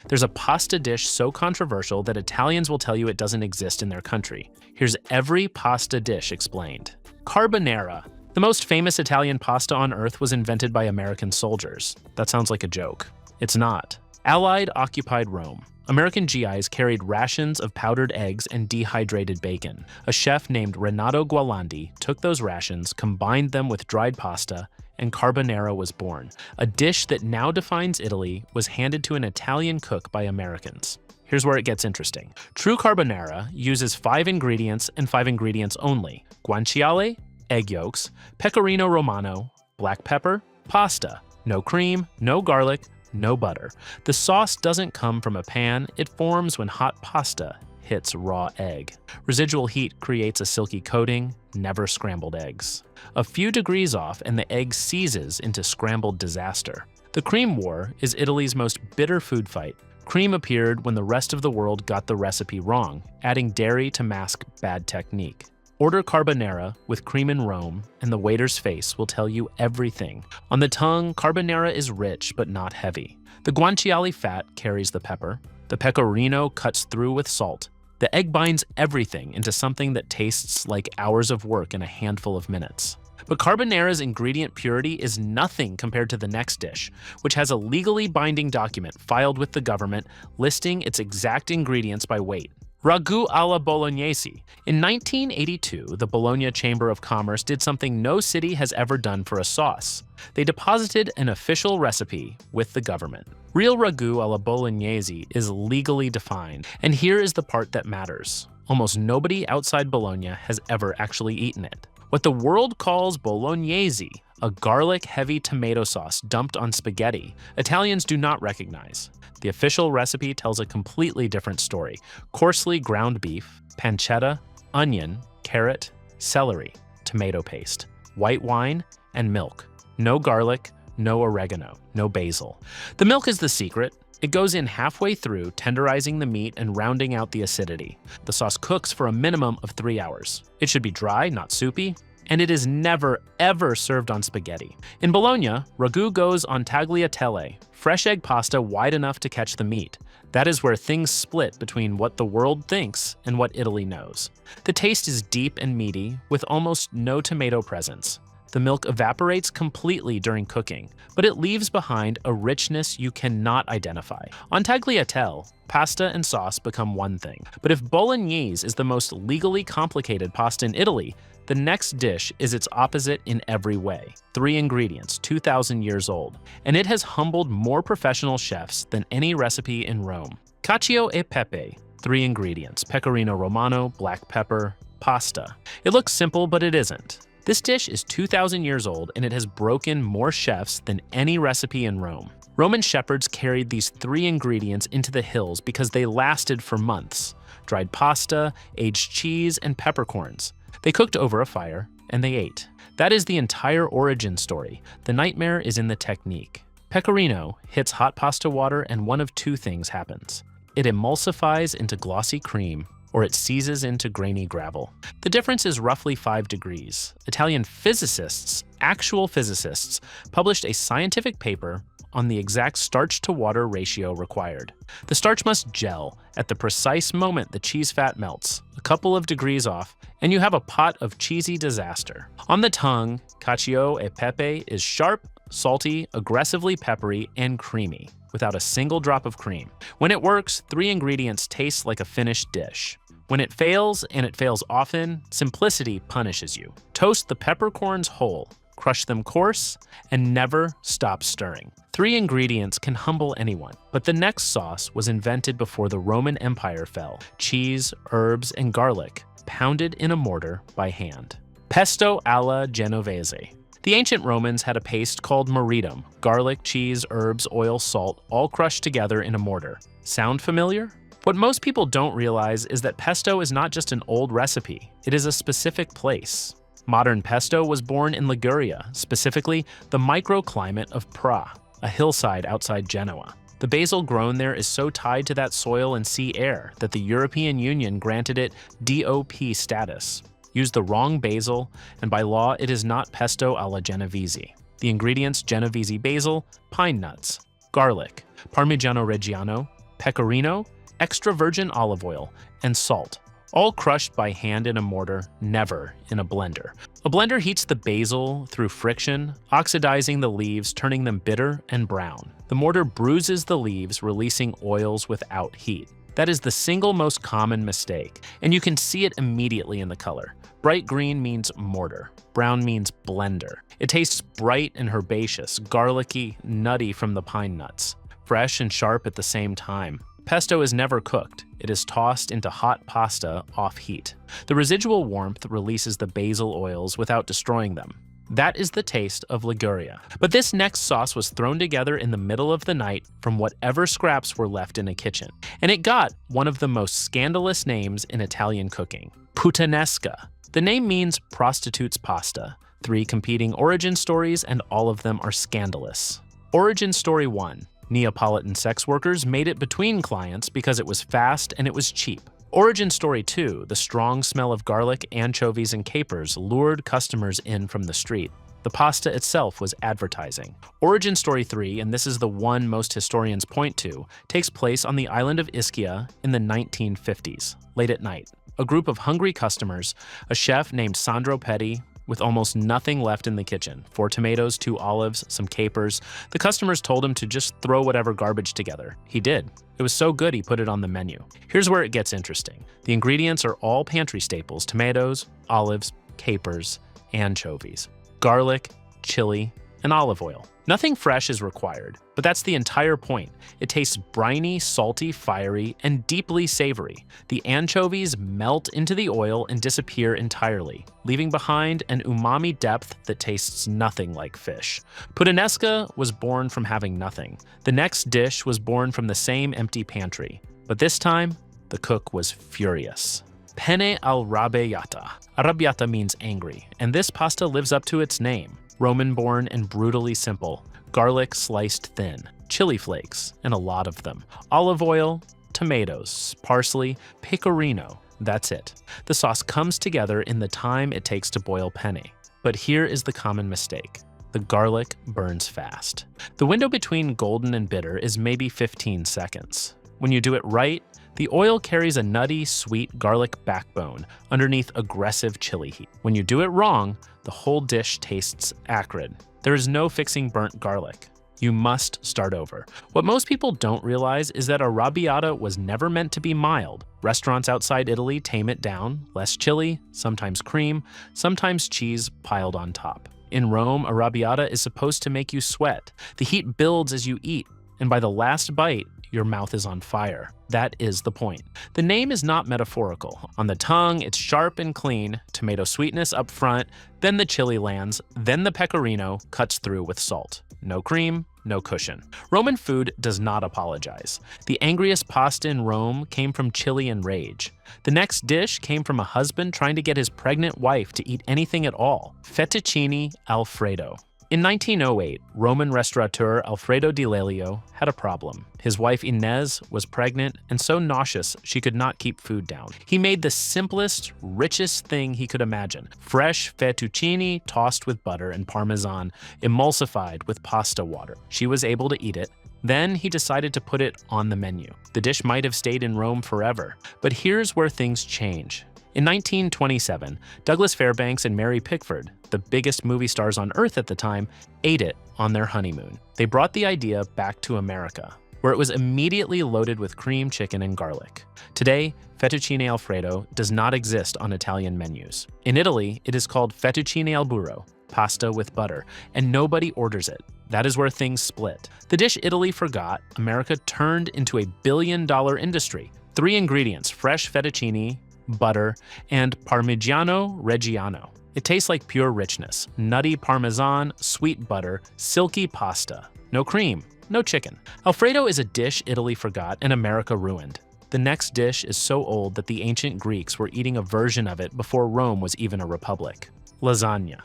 There's a pasta dish so controversial that Italians will tell you it doesn't exist in their country. Here's every pasta dish explained. Carbonara. The most famous Italian pasta on earth was invented by American soldiers. That sounds like a joke. It's not. Allied occupied Rome. American GIs carried rations of powdered eggs and dehydrated bacon. A chef named Renato Gualandi took those rations, combined them with dried pasta, and carbonara was born. A dish that now defines Italy was handed to an Italian cook by Americans. Here's where it gets interesting. True carbonara uses 5 ingredients and 5 ingredients only: guanciale, egg yolks, pecorino romano, black pepper, pasta. No cream, no garlic, no butter. The sauce doesn't come from a pan, it forms when hot pasta hits raw egg. Residual heat creates a silky coating, never scrambled eggs. A few degrees off and the egg seizes into scrambled disaster. The cream war is Italy's most bitter food fight. Cream appeared when the rest of the world got the recipe wrong, adding dairy to mask bad technique. Order carbonara with cream in Rome, and the waiter's face will tell you everything. On the tongue, carbonara is rich but not heavy. The guanciale fat carries the pepper. The pecorino cuts through with salt. The egg binds everything into something that tastes like hours of work in a handful of minutes. But carbonara's ingredient purity is nothing compared to the next dish, which has a legally binding document filed with the government listing its exact ingredients by weight. Ragu alla bolognese. In 1982, the Bologna Chamber of Commerce did something no city has ever done for a sauce. They deposited an official recipe with the government. Real ragu alla bolognese is legally defined, and here is the part that matters. Almost nobody outside Bologna has ever actually eaten it. What the world calls bolognese, a garlic-heavy tomato sauce dumped on spaghetti, Italians do not recognize. The official recipe tells a completely different story. Coarsely ground beef, pancetta, onion, carrot, celery, tomato paste, white wine, and milk. No garlic, no oregano, no basil. The milk is the secret. It goes in halfway through, tenderizing the meat and rounding out the acidity. The sauce cooks for a minimum of 3 hours. It should be dry, not soupy, and it is never, ever served on spaghetti. In Bologna, ragu goes on tagliatelle, fresh egg pasta wide enough to catch the meat. That is where things split between what the world thinks and what Italy knows. The taste is deep and meaty, with almost no tomato presence. The milk evaporates completely during cooking, but it leaves behind a richness you cannot identify. On tagliatelle, pasta and sauce become one thing. But if bolognese is the most legally complicated pasta in Italy, the next dish is its opposite in every way. 3 ingredients, 2,000 years old, and it has humbled more professional chefs than any recipe in Rome. Cacio e pepe, 3 ingredients, pecorino romano, black pepper, pasta. It looks simple, but it isn't. This dish is 2,000 years old, and it has broken more chefs than any recipe in Rome. Roman shepherds carried these 3 ingredients into the hills because they lasted for months. Dried pasta, aged cheese, and peppercorns. They cooked over a fire, and they ate. That is the entire origin story. The nightmare is in the technique. Pecorino hits hot pasta water, and one of 2 things happens. It emulsifies into glossy cream, or it seizes into grainy gravel. The difference is roughly 5 degrees. Italian physicists, actual physicists, published a scientific paper on the exact starch-to-water ratio required. The starch must gel at the precise moment the cheese fat melts, a couple of degrees off, and you have a pot of cheesy disaster. On the tongue, cacio e pepe is sharp, salty, aggressively peppery, and creamy, without a single drop of cream. When it works, 3 ingredients taste like a finished dish. When it fails, and it fails often, simplicity punishes you. Toast the peppercorns whole, crush them coarse, and never stop stirring. 3 ingredients can humble anyone, but the next sauce was invented before the Roman Empire fell. Cheese, herbs, and garlic, pounded in a mortar by hand. Pesto alla Genovese. The ancient Romans had a paste called maridum, garlic, cheese, herbs, oil, salt, all crushed together in a mortar. Sound familiar? What most people don't realize is that pesto is not just an old recipe, it is a specific place. Modern pesto was born in Liguria, specifically the microclimate of Pra, a hillside outside Genoa. The basil grown there is so tied to that soil and sea air that the European Union granted it DOP status. Use the wrong basil, and by law it is not pesto alla Genovese. The ingredients: Genovese basil, pine nuts, garlic, Parmigiano Reggiano, pecorino, extra virgin olive oil, and salt, all crushed by hand in a mortar, never in a blender. A blender heats the basil through friction, oxidizing the leaves, turning them bitter and brown. The mortar bruises the leaves, releasing oils without heat. That is the single most common mistake, and you can see it immediately in the color. Bright green means mortar. Brown means blender. It tastes bright and herbaceous, garlicky, nutty from the pine nuts, fresh and sharp at the same time. Pesto is never cooked. It is tossed into hot pasta off heat. The residual warmth releases the basil oils without destroying them. That is the taste of Liguria. But this next sauce was thrown together in the middle of the night from whatever scraps were left in a kitchen. And it got one of the most scandalous names in Italian cooking, puttanesca. The name means prostitute's pasta. 3 competing origin stories, and all of them are scandalous. Origin story 1. Neapolitan sex workers made it between clients because it was fast and it was cheap. Origin story 2, the strong smell of garlic, anchovies, and capers lured customers in from the street. The pasta itself was advertising. Origin story 3, and this is the one most historians point to, takes place on the island of Ischia in the 1950s, late at night. A group of hungry customers, a chef named Sandro Petti, with almost nothing left in the kitchen, 4 tomatoes, 2 olives, some capers. The customers told him to just throw whatever garbage together. He did. It was so good he put it on the menu. Here's where it gets interesting. The ingredients are all pantry staples: tomatoes, olives, capers, anchovies, garlic, chili, and olive oil. Nothing fresh is required, but that's the entire point. It tastes briny, salty, fiery, and deeply savory. The anchovies melt into the oil and disappear entirely, leaving behind an umami depth that tastes nothing like fish. Puttanesca was born from having nothing. The next dish was born from the same empty pantry, but this time, the cook was furious. Penne arrabbiata. Arrabbiata means angry, and this pasta lives up to its name. Roman-born and brutally simple. Garlic sliced thin, chili flakes, and a lot of them. Olive oil, tomatoes, parsley, pecorino. That's it. The sauce comes together in the time it takes to boil penne. But here is the common mistake. The garlic burns fast. The window between golden and bitter is maybe 15 seconds. When you do it right, the oil carries a nutty, sweet garlic backbone underneath aggressive chili heat. When you do it wrong, the whole dish tastes acrid. There is no fixing burnt garlic. You must start over. What most people don't realize is that arrabbiata was never meant to be mild. Restaurants outside Italy tame it down, less chili, sometimes cream, sometimes cheese piled on top. In Rome, arrabbiata is supposed to make you sweat. The heat builds as you eat, and by the last bite, your mouth is on fire. That is the point. The name is not metaphorical. On the tongue, it's sharp and clean, tomato sweetness up front, then the chili lands, then the pecorino cuts through with salt. No cream, no cushion. Roman food does not apologize. The angriest pasta in Rome came from chili and rage. The next dish came from a husband trying to get his pregnant wife to eat anything at all: fettuccine alfredo. In 1908, Roman restaurateur Alfredo di Lelio had a problem. His wife Inez was pregnant and so nauseous she could not keep food down. He made the simplest, richest thing he could imagine: fresh fettuccine tossed with butter and parmesan, emulsified with pasta water. She was able to eat it. Then he decided to put it on the menu. The dish might have stayed in Rome forever, but here's where things change. In 1927, Douglas Fairbanks and Mary Pickford, the biggest movie stars on Earth at the time, ate it on their honeymoon. They brought the idea back to America, where it was immediately loaded with cream, chicken, and garlic. Today, fettuccine alfredo does not exist on Italian menus. In Italy, it is called fettuccine al burro, pasta with butter, and nobody orders it. That is where things split. The dish Italy forgot, America turned into a billion-dollar industry. 3 ingredients: fresh fettuccine, butter, and Parmigiano Reggiano. It tastes like pure richness: nutty parmesan, sweet butter, silky pasta. No cream, no chicken. Alfredo is a dish Italy forgot and America ruined. The next dish is so old that the ancient Greeks were eating a version of it before Rome was even a republic: lasagna.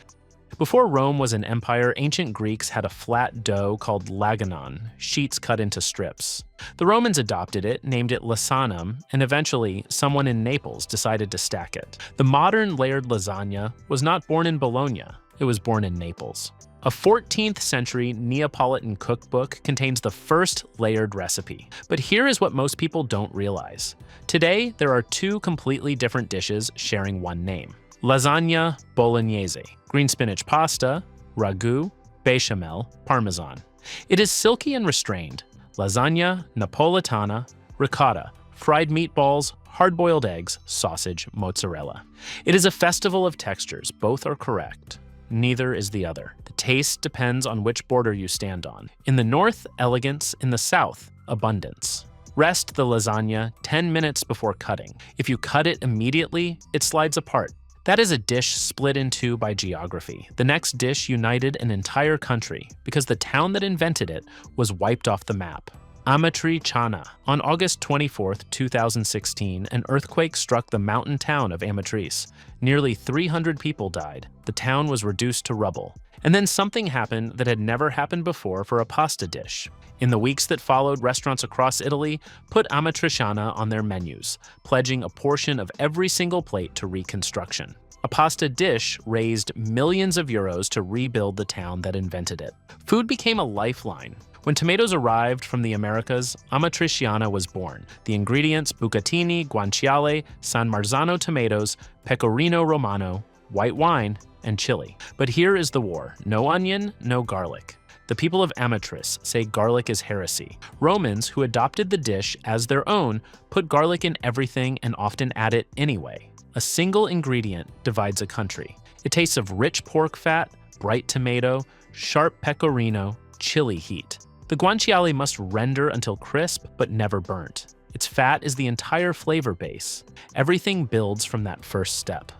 Before Rome was an empire, ancient Greeks had a flat dough called laganon, sheets cut into strips. The Romans adopted it, named it lasanum, and eventually someone in Naples decided to stack it. The modern layered lasagna was not born in Bologna, it was born in Naples. A 14th century Neapolitan cookbook contains the first layered recipe. But here is what most people don't realize. Today, there are two completely different dishes sharing one name. Lasagna bolognese, green spinach pasta, ragu, bechamel, parmesan. It is silky and restrained. Lasagna, napolitana, ricotta, fried meatballs, hard-boiled eggs, sausage, mozzarella. It is a festival of textures. Both are correct. Neither is the other. The taste depends on which border you stand on. In the north, elegance. In the south, abundance. Rest the lasagna 10 minutes before cutting. If you cut it immediately, it slides apart. That is a dish split in two by geography. The next dish united an entire country because the town that invented it was wiped off the map. Amatriciana. On August 24, 2016, an earthquake struck the mountain town of Amatrice. Nearly 300 people died. The town was reduced to rubble. And then something happened that had never happened before for a pasta dish. In the weeks that followed, restaurants across Italy put Amatriciana on their menus, pledging a portion of every single plate to reconstruction. A pasta dish raised millions of euros to rebuild the town that invented it. Food became a lifeline. When tomatoes arrived from the Americas, Amatriciana was born. The ingredients: bucatini, guanciale, San Marzano tomatoes, pecorino romano, white wine, and chili. But here is the war. No onion, no garlic. The people of Amatrice say garlic is heresy. Romans, who adopted the dish as their own, put garlic in everything and often add it anyway. A single ingredient divides a country. It tastes of rich pork fat, bright tomato, sharp pecorino, chili heat. The guanciale must render until crisp but never burnt. Its fat is the entire flavor base. Everything builds from that first step.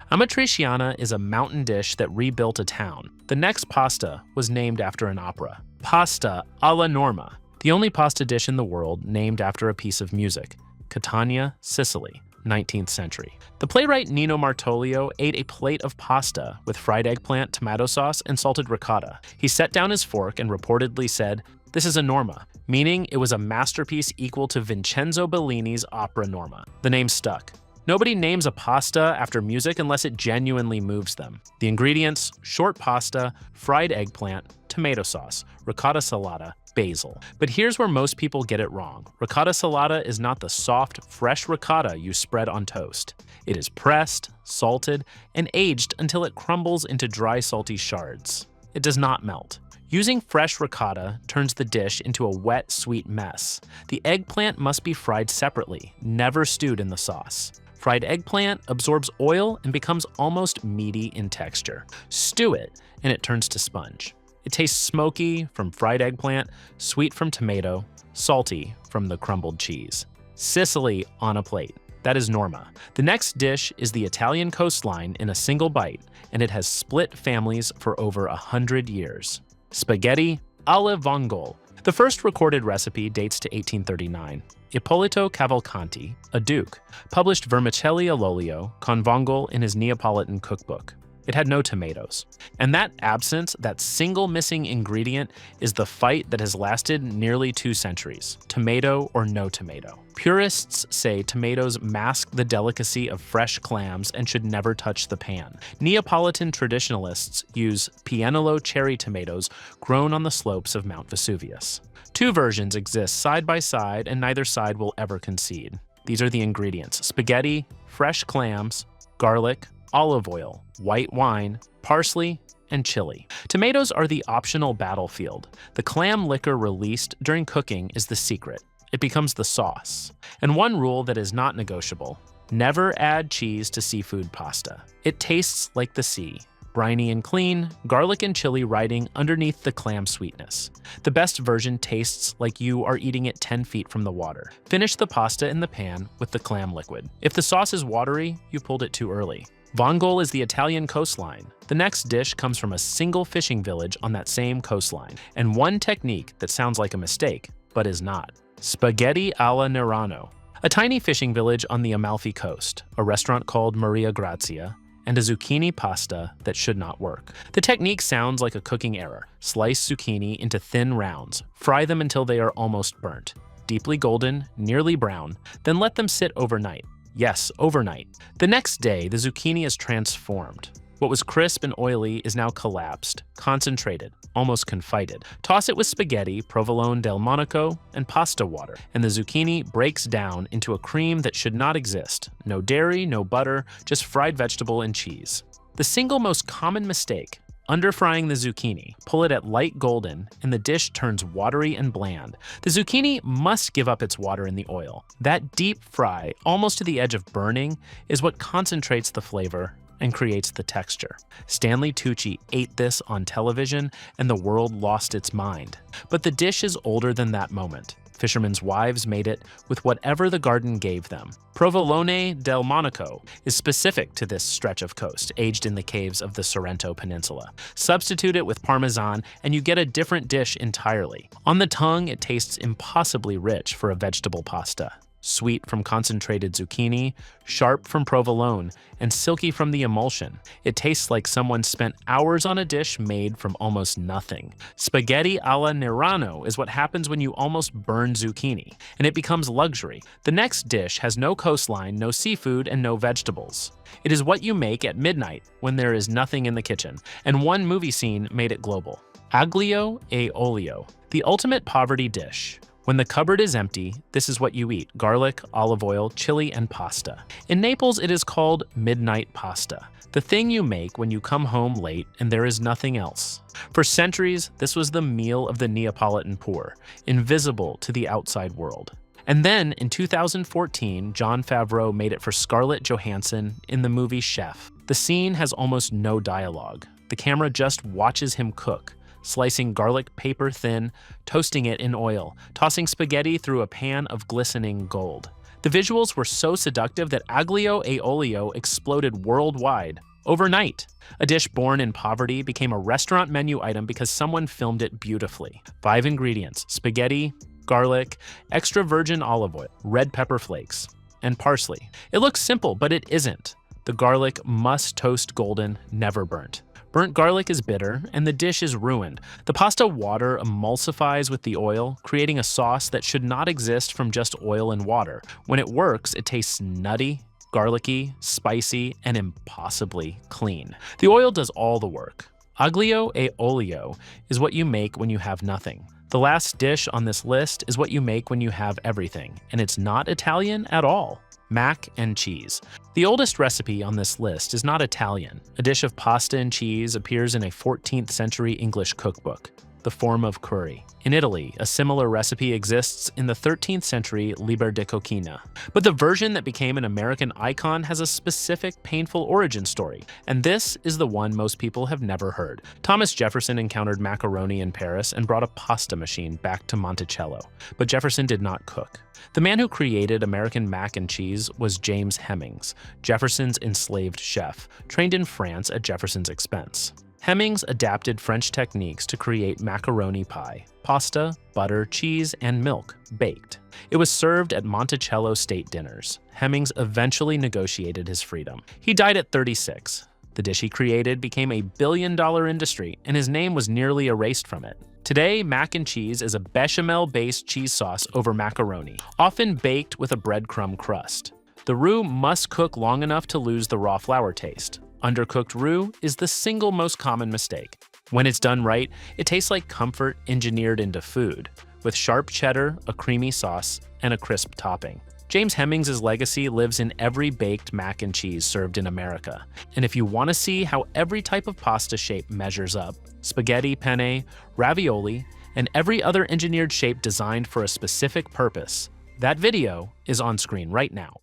Amatriciana is a mountain dish that rebuilt a town. The next pasta was named after an opera. Pasta alla Norma, the only pasta dish in the world named after a piece of music. Catania, Sicily, 19th century. The playwright Nino Martolio ate a plate of pasta with fried eggplant, tomato sauce, and salted ricotta. He set down his fork and reportedly said, "This is a Norma," meaning it was a masterpiece equal to Vincenzo Bellini's opera Norma. The name stuck. Nobody names a pasta after music unless it genuinely moves them. The ingredients: short pasta, fried eggplant, tomato sauce, ricotta salata, basil. But here's where most people get it wrong. Ricotta salata is not the soft, fresh ricotta you spread on toast. It is pressed, salted, and aged until it crumbles into dry, salty shards. It does not melt. Using fresh ricotta turns the dish into a wet, sweet mess. The eggplant must be fried separately, never stewed in the sauce. Fried eggplant absorbs oil and becomes almost meaty in texture. Stew it, and it turns to sponge. It tastes smoky from fried eggplant, sweet from tomato, salty from the crumbled cheese. Sicily on a plate. That is Norma. The next dish is the Italian coastline in a single bite, and it has split families for over 100 years. Spaghetti alla vongole. The first recorded recipe dates to 1839. Ippolito Cavalcanti, a duke, published vermicelli all'olio con vongole in his Neapolitan cookbook. It had no tomatoes. And that absence, that single missing ingredient, is the fight that has lasted nearly 2 centuries. Tomato or no tomato. Purists say tomatoes mask the delicacy of fresh clams and should never touch the pan. Neapolitan traditionalists use Pienolo cherry tomatoes grown on the slopes of Mount Vesuvius. 2 versions exist side by side, and neither side will ever concede. These are the ingredients: spaghetti, fresh clams, garlic, olive oil, white wine, parsley, and chili. Tomatoes are the optional battlefield. The clam liquor released during cooking is the secret. It becomes the sauce. And one rule that is not negotiable: never add cheese to seafood pasta. It tastes like the sea, briny and clean, garlic and chili riding underneath the clam sweetness. The best version tastes like you are eating it 10 feet from the water. Finish the pasta in the pan with the clam liquid. If the sauce is watery, you pulled it too early. Vongole is the Italian coastline. The next dish comes from a single fishing village on that same coastline, and one technique that sounds like a mistake, but is not. Spaghetti alla Nerano. A tiny fishing village on the Amalfi Coast, a restaurant called Maria Grazia, and a zucchini pasta that should not work. The technique sounds like a cooking error. Slice zucchini into thin rounds, fry them until they are almost burnt, deeply golden, nearly brown, then let them sit overnight. Yes, overnight. The next day, the zucchini is transformed. What was crisp and oily is now collapsed, concentrated, almost confited. Toss it with spaghetti, provolone del Monaco, and pasta water, and the zucchini breaks down into a cream that should not exist. No dairy, no butter, just fried vegetable and cheese. The single most common mistake: underfrying the zucchini. Pull it at light golden, and the dish turns watery and bland. The zucchini must give up its water in the oil. That deep fry, almost to the edge of burning, is what concentrates the flavor and creates the texture. Stanley Tucci ate this on television, and the world lost its mind. But the dish is older than that moment. Fishermen's wives made it with whatever the garden gave them. Provolone del Monaco is specific to this stretch of coast, aged in the caves of the Sorrento Peninsula. Substitute it with Parmesan, and you get a different dish entirely. On the tongue, it tastes impossibly rich for a vegetable pasta. Sweet from concentrated zucchini, sharp from provolone, and silky from the emulsion. It tastes like someone spent hours on a dish made from almost nothing. Spaghetti alla Nerano is what happens when you almost burn zucchini, and it becomes luxury. The next dish has no coastline, no seafood, and no vegetables. It is what you make at midnight when there is nothing in the kitchen, and one movie scene made it global. Aglio e olio, the ultimate poverty dish. When the cupboard is empty, this is what you eat: garlic, olive oil, chili, and pasta. In Naples, it is called midnight pasta, the thing you make when you come home late and there is nothing else. For centuries, this was the meal of the Neapolitan poor, invisible to the outside world. And then, in 2014, Jon Favreau made it for Scarlett Johansson in the movie Chef. The scene has almost no dialogue. The camera just watches him cook, slicing garlic paper thin, toasting it in oil, tossing spaghetti through a pan of glistening gold. The visuals were so seductive that aglio e olio exploded worldwide overnight. A dish born in poverty became a restaurant menu item because someone filmed it beautifully. 5 ingredients: spaghetti, garlic, extra virgin olive oil, red pepper flakes, and parsley. It looks simple, but it isn't. The garlic must toast golden, never burnt. Burnt garlic is bitter, and the dish is ruined. The pasta water emulsifies with the oil, creating a sauce that should not exist from just oil and water. When it works, it tastes nutty, garlicky, spicy, and impossibly clean. The oil does all the work. Aglio e olio is what you make when you have nothing. The last dish on this list is what you make when you have everything, and it's not Italian at all: mac and cheese. The oldest recipe on this list is not Italian. A dish of pasta and cheese appears in a 14th century English cookbook, The Form of Curry. In Italy, a similar recipe exists in the 13th century Liber de Coquina. But the version that became an American icon has a specific painful origin story, and this is the one most people have never heard. Thomas Jefferson encountered macaroni in Paris and brought a pasta machine back to Monticello, but Jefferson did not cook. The man who created American mac and cheese was James Hemings, Jefferson's enslaved chef, trained in France at Jefferson's expense. Hemings adapted French techniques to create macaroni pie: pasta, butter, cheese, and milk, baked. It was served at Monticello state dinners. Hemings eventually negotiated his freedom. He died at 36. The dish he created became a billion-dollar industry, and his name was nearly erased from it. Today, mac and cheese is a bechamel-based cheese sauce over macaroni, often baked with a breadcrumb crust. The roux must cook long enough to lose the raw flour taste. Undercooked roux is the single most common mistake. When it's done right, it tastes like comfort engineered into food, with sharp cheddar, a creamy sauce, and a crisp topping. James Hemings' legacy lives in every baked mac and cheese served in America. And if you want to see how every type of pasta shape measures up, spaghetti, penne, ravioli, and every other engineered shape designed for a specific purpose, that video is on screen right now.